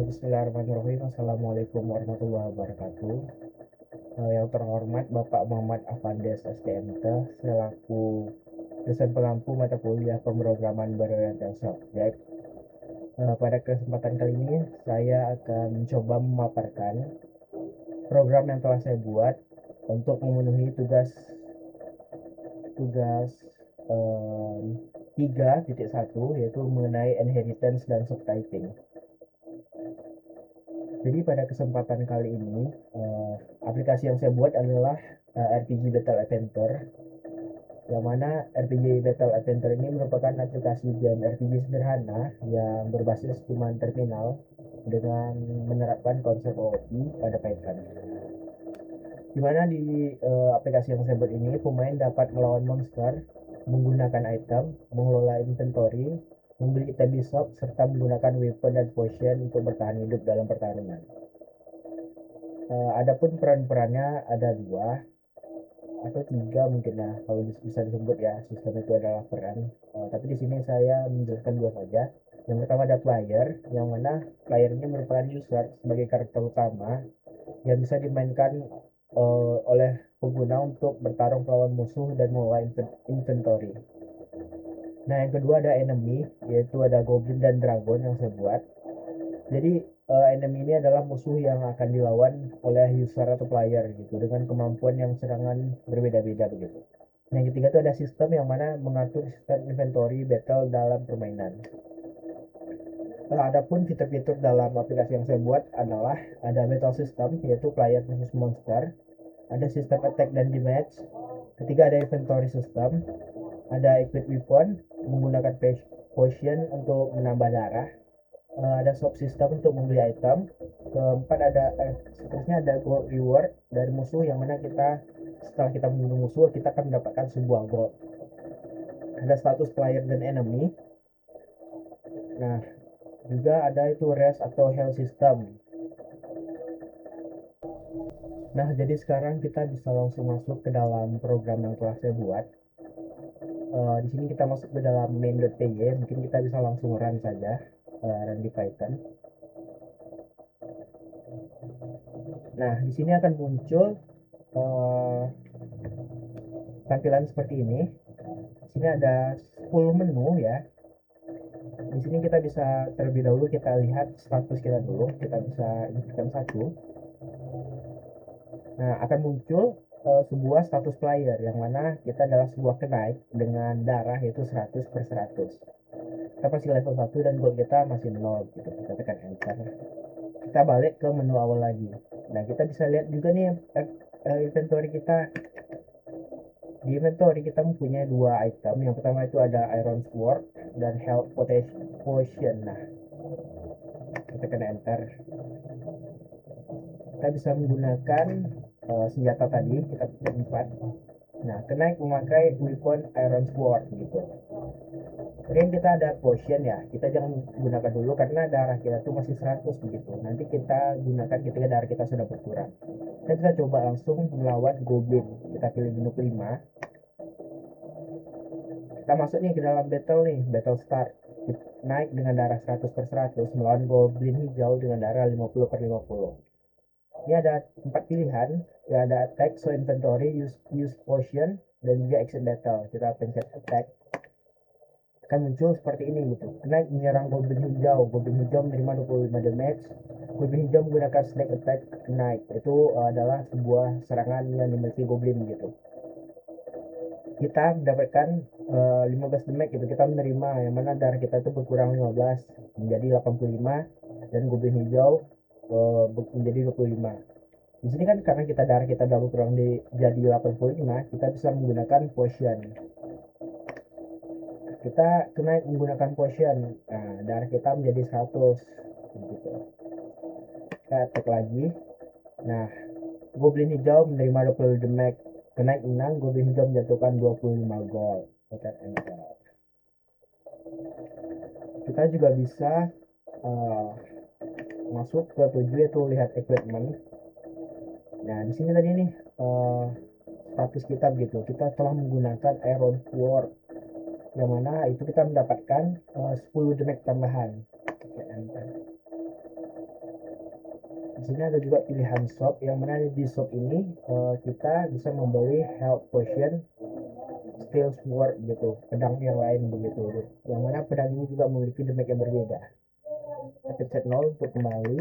Bismillahirrahmanirrahim. Assalamualaikum warahmatullahi wabarakatuh. Yang terhormat Bapak Muhammad Afandes STMT selaku dosen pengampu mata kuliah pemrograman berorientasi objek. Pada kesempatan kali ini saya akan mencoba memaparkan program yang telah saya buat untuk memenuhi tugas 3.1 yaitu mengenai inheritance dan subtyping. Jadi pada kesempatan kali ini aplikasi yang saya buat adalah RPG Battle Adventure, yang mana RPG Battle Adventure ini merupakan aplikasi game RPG sederhana yang berbasis human terminal dengan menerapkan konsep OOP pada Python. Dimana di aplikasi yang saya buat ini pemain dapat melawan monster menggunakan item, mengelola inventory, membeli item di shop, serta menggunakan weapon dan potion untuk bertahan hidup dalam pertarungan. Adapun peran-perannya ada 2 atau 3 mungkin ya, kalau bisa disebut ya, sistem itu adalah peran. Tapi di sini saya menjelaskan 2 saja. Yang pertama ada player, yang mana player ini merupakan user sebagai karakter utama yang bisa dimainkan oleh pengguna untuk bertarung melawan musuh dan mengelola inventory. Nah, yang kedua ada enemy, yaitu ada goblin dan dragon yang saya buat. Jadi enemy ini adalah musuh yang akan dilawan oleh user atau player gitu dengan kemampuan yang serangan berbeda-beda begitu. Nah, yang ketiga itu ada sistem yang mana mengatur sistem inventory battle dalam permainan. Adapun fitur-fitur dalam aplikasi yang saya buat adalah ada battle system, yaitu player versus monster, ada sistem attack dan damage, ketiga ada inventory system, ada equip weapon menggunakan potion untuk menambah darah, ada shop system untuk membeli item, keempat ada seterusnya ada gold reward dari musuh, yang mana kita setelah kita membunuh musuh kita akan mendapatkan sebuah gold. Ada status player dan enemy. Nah, juga ada itu rest atau health system. Nah, jadi sekarang kita bisa langsung masuk ke dalam program yang telah saya buat. Di sini kita masuk ke dalam main.py, mungkin kita bisa langsung run saja, run di Python. Nah, di sini akan muncul tampilan seperti ini. Di sini ada 10 menu ya. Di sini kita bisa terlebih dahulu kita lihat status kita dulu. Kita bisa inputkan 1. Nah, akan muncul sebuah status player yang mana kita adalah sebuah knight dengan darah yaitu 100/100. Kita masih level 1 dan gold kita masih 0 gitu. Kita tekan enter. Kita balik ke menu awal lagi. Nah, kita bisa lihat juga nih inventory kita. Di inventory kita mempunyai 2 item. Yang pertama itu ada iron sword dan health potion. Nah, kita tekan enter. Kita bisa menggunakan senjata tadi, kita pencet 4. Nah, knight memakai weapon iron sword gitu. Kemudian kita ada potion ya, kita jangan gunakan dulu karena darah kita tuh masih 100 begitu. Nanti kita gunakan ketika darah kita sudah berkurang. Kita bisa coba langsung melawan goblin. Kita pilih menu 5. Kita masuk nih ke dalam battle nih, battle start. Naik dengan darah 100/100 melawan goblin hijau dengan darah 50/50. Ini ada 4 pilihan, ya ada attack, so inventory, use potion, dan juga exit battle. Kita pencet attack, akan muncul seperti ini gitu. Knight menyerang goblin hijau menerima 25 damage. Goblin hijau menggunakan snake attack Knight, itu adalah sebuah serangan yang dimiliki goblin gitu. Kita mendapatkan 15 damage gitu, kita menerima yang mana darah kita itu berkurang 15 menjadi 85 dan goblin hijau menjadi 25. Di sini kan karena kita darah kita udah berkurang jadi 85, kita bisa menggunakan potion. Kita kena menggunakan potion. Nah, darah kita menjadi 100 gitu. Kita attack lagi. Nah, goblin hijau menerima 20 damage. Kena menang, goblin hijau menjatuhkan 25 gold. Kita enter. Kita juga bisa masuk ke 7 yaitu lihat equipment. Nah, di sini tadi nih status kita begitu. Kita telah menggunakan iron sword, yang mana itu kita mendapatkan 10 damage tambahan. Oke, enter. Di sini ada juga pilihan shop, yang mana di shop ini kita bisa membeli health potion, steel sword gitu, pedang yang lain begitu. Yang mana pedang ini juga memiliki damage yang berbeda. Kita pencet 0 untuk kembali.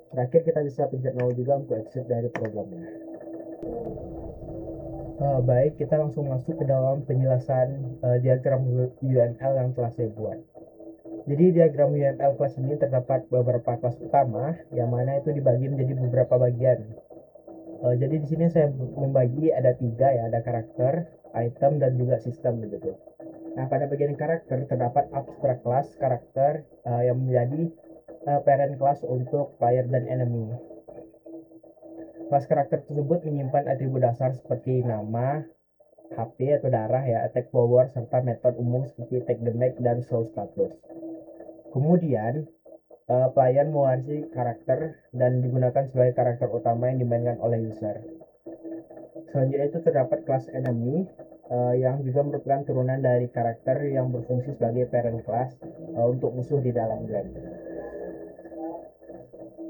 Terakhir kita bisa pencet 0 juga untuk exit dari programnya. Baik, kita langsung masuk ke dalam penjelasan diagram UML yang telah saya buat. Jadi diagram UML kelas ini terdapat beberapa kelas utama, yang mana itu dibagi menjadi beberapa bagian. Jadi di sini saya membagi ada 3 ya, ada karakter, item, dan juga sistem begitu. Nah, pada bagian karakter terdapat abstract class karakter yang menjadi parent class untuk player dan enemy. Kelas karakter tersebut menyimpan atribut dasar seperti nama, HP atau darah ya, attack power, serta metode umum seperti take damage dan soul status. Kemudian, player mewarisi karakter dan digunakan sebagai karakter utama yang dimainkan oleh user. Selanjutnya itu terdapat kelas enemy yang juga merupakan turunan dari karakter yang berfungsi sebagai parent class untuk musuh di dalam game.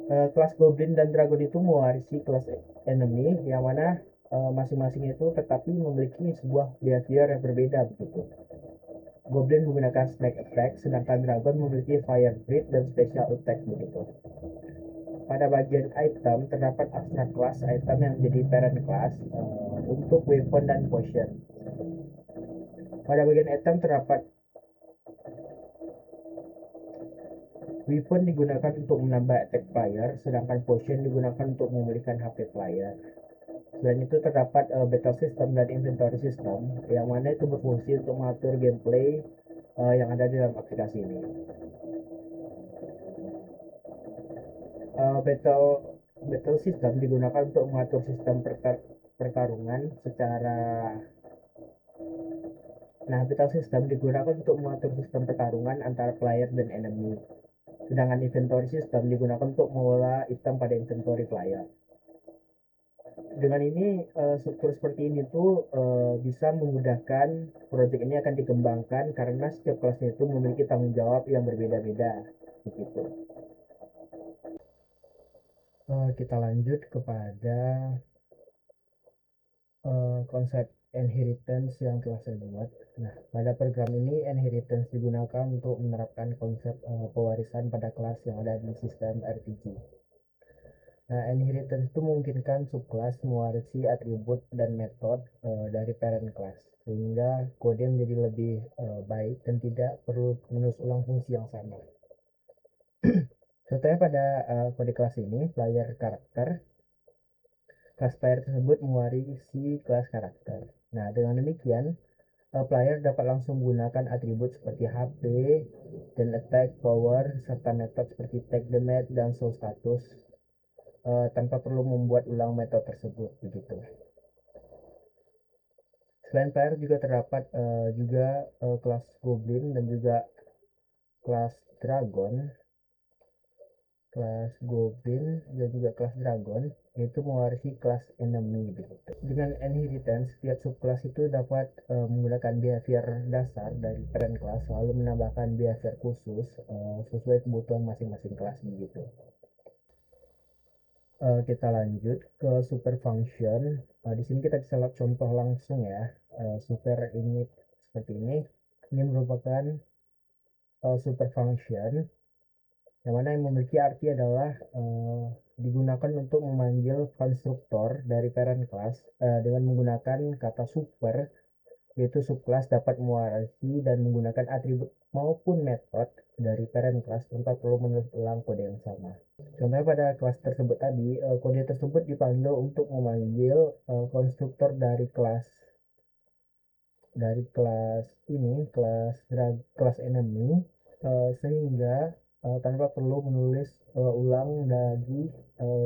Kelas Goblin dan Dragon itu mewarisi kelas enemy, yang mana masing-masing itu tetapi memiliki sebuah behavior yang berbeda begitu. Goblin menggunakan snake attack, sedangkan Dragon memiliki fire breath dan special attack begitu. Pada bagian item terdapat abstract class item yang menjadi parent class untuk weapon dan potion. Pada bagian item terdapat weapon digunakan untuk menambah attack player, sedangkan potion digunakan untuk memulihkan HP player. Selain itu terdapat battle system dan inventory system, yang mana itu berfungsi untuk mengatur gameplay yang ada di dalam aplikasi ini. Battle system digunakan untuk mengatur sistem pertarungan secara battle system digunakan untuk mengatur sistem pertarungan antara player dan enemy. Sedangkan inventory system digunakan untuk mengelola item pada inventory player. Dengan ini struktur seperti ini tuh bisa memudahkan proyek ini akan dikembangkan karena setiap kelasnya itu memiliki tanggung jawab yang berbeda-beda begitu. Kita lanjut kepada konsep inheritance yang telah saya buat. Nah, pada program ini inheritance digunakan untuk menerapkan konsep pewarisan pada kelas yang ada di sistem RPG. Nah, inheritance itu memungkinkan subclass mewarisi atribut dan metode dari parent class, sehingga kode menjadi lebih baik dan tidak perlu menulis ulang fungsi yang sama. Contohnya pada kode kelas ini, player karakter, kelas player tersebut mewarisi kelas karakter. Nah, dengan demikian, player dapat langsung menggunakan atribut seperti HP dan attack, power, serta metode seperti take damage dan soul status tanpa perlu membuat ulang metode tersebut begitu. Selain player juga terdapat kelas Goblin dan juga kelas Dragon. Kelas Goblin dan juga kelas Dragon yaitu mewarisi kelas enemy begitu. Dengan inheritance, setiap subclass itu dapat menggunakan behavior dasar dari parent class lalu menambahkan behavior khusus sesuai kebutuhan masing-masing kelas begitu. Kita lanjut ke super function. Di sini kita bisa lihat contoh langsung ya. Super init seperti ini. Ini merupakan super function yang mana yang memiliki arti adalah digunakan untuk memanggil konstruktor dari parent class dengan menggunakan kata super, yaitu subclass dapat mewarisi dan menggunakan atribut maupun metode dari parent class tanpa perlu menulis ulang kode yang sama. Contohnya pada kelas tersebut tadi, kode tersebut dipanggil untuk memanggil konstruktor dari kelas kelas enemy sehingga tanpa perlu menulis ulang dari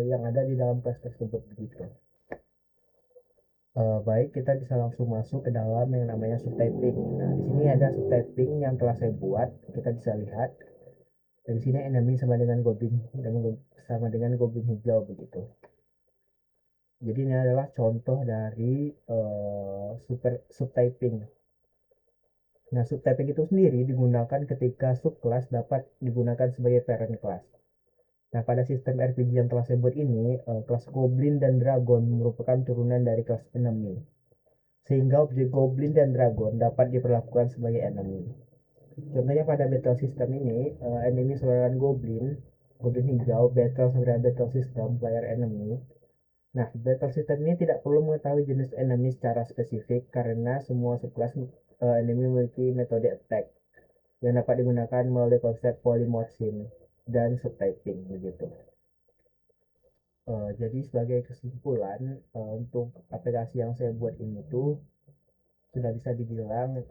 yang ada di dalam kelas tersebut begitu. Baik, kita bisa langsung masuk ke dalam yang namanya subtyping. Nah, di sini ada subtyping yang telah saya buat. Kita bisa lihat dari sini enemy sama dengan goblin hijau begitu. Jadi ini adalah contoh dari subtyping. Nah, subtyping itu sendiri digunakan ketika subclass dapat digunakan sebagai parent class. Nah, pada sistem RPG yang telah saya buat ini, kelas Goblin dan Dragon merupakan turunan dari kelas enemy, sehingga objek Goblin dan Dragon dapat diperlakukan sebagai enemy. Contohnya pada battle system ini, enemy serangan Goblin, Goblin hijau, battle sebagai battle system, player enemy. Nah, battle system ini tidak perlu mengetahui jenis enemy secara spesifik karena semua subclass enemy memiliki metode attack yang dapat digunakan melalui konsep polymorphism dan subtyping begitu. Jadi sebagai kesimpulan, untuk aplikasi yang saya buat ini tuh sudah bisa dibilang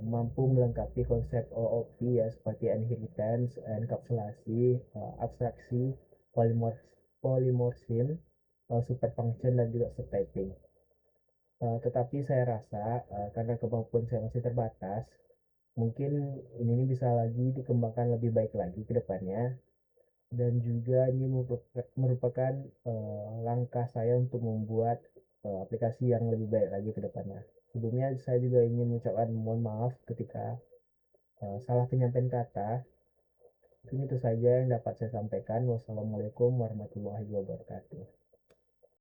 mampu melengkapi konsep OOP ya, seperti inheritance, enkapsulasi, abstraksi, polymorphism, super function, dan juga subtyping. Tetapi saya rasa karena kemampuan saya masih terbatas, mungkin ini bisa lagi dikembangkan lebih baik lagi ke depannya, dan juga ini merupakan langkah saya untuk membuat aplikasi yang lebih baik lagi ke depannya. Sebelumnya saya juga ingin mengucapkan mohon maaf ketika salah penyampaian kata. Mungkin itu saja yang dapat saya sampaikan. Wassalamualaikum warahmatullahi wabarakatuh.